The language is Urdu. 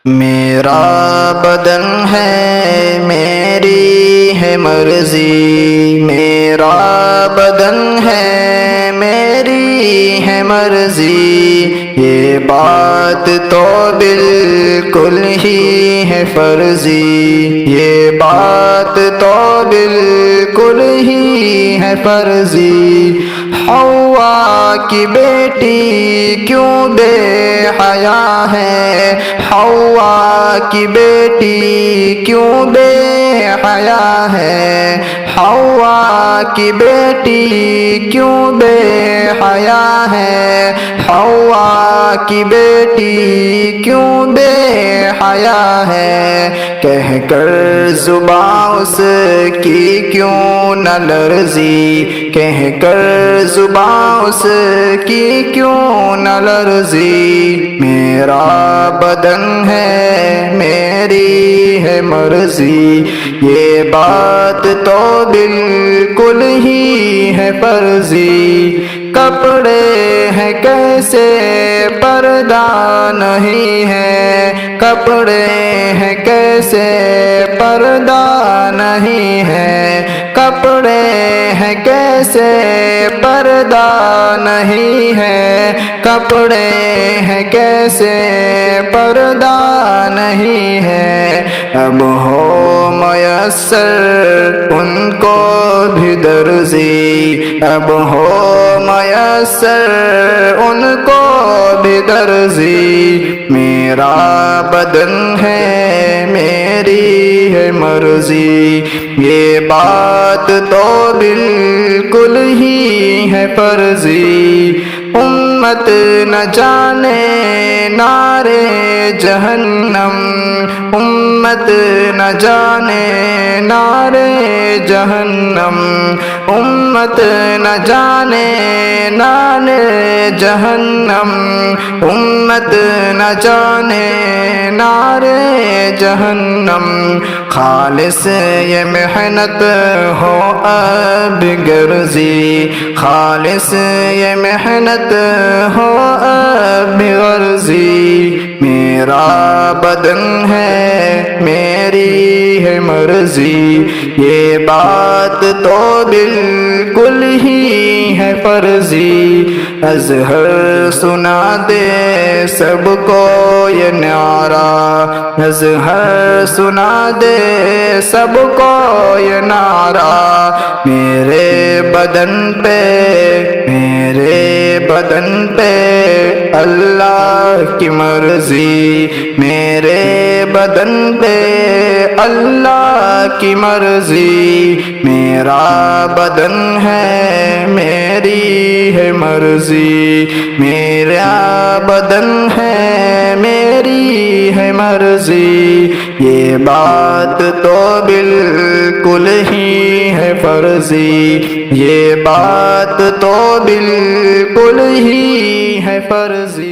میرا بدن ہے میری ہے مرضی، میرا بدن ہے میری ہے مرضی، یہ بات تو بالکل ہی ہے فرضی، یہ بات تو بالکل ہی ہے فرضی۔ حوا کی بیٹی کیوں بے حیا ہے، حوا کی بیٹی کیوں بے حیا ہے، حوا کی بیٹی کیوں بے حیا ہے، حوا کی بیٹی کیوں بے حیا ہے، کہہ کر زباں اس کی کیوں نہ لرزی، کہہ کر زباں اس کی کیوں نہ لرزی۔ میرا بدن ہے میری ہے مرضی، یہ بات تو بالکل ہی ہے فرضی۔ کپڑے ہیں کیسے پردہ نہیں ہے، کپڑے ہیں کیسے پردہ نہیں ہے، کپڑے ہیں کیسے پردہ نہیں ہے، کپڑے ہیں کیسے پردہ نہیں ہے۔ اب ہو میسر ان کو بھی درزی، اب ہو میسر ان کو بھی درزی۔ میرا بدن ہے میری ہے مرضی، یہ بات تو بالکل ہی ہے فرضی۔ امت نہ جانے نارے جہنم، امت نہ جانے نارے جہنم، امت نہ جانے نارے جہنم، امت نہ جانے نارے جہنم۔ خالص یہ محنت ہو اب غرضی، خالص یہ محنت ہو اب غرضی۔ میرا بدن ہے میری ہے مرضی، یہ بات تو بالکل ہی ہے فرضی۔ اظہر سنا دے سب کو یہ نعرہ، اظہر سنا دے سب کو یہ نعرہ، میرے بدن پہ میرے بدن پہ اللہ کی مرضی، میرے بدن پہ اللہ کی مرضی۔ میرا بدن ہے میری ہے مرضی، میرا بدن ہے میری ہے مرضی، یہ بات تو بالکل ہی ہے فرضی، یہ بات تو بالکل ہی ہے فرضی۔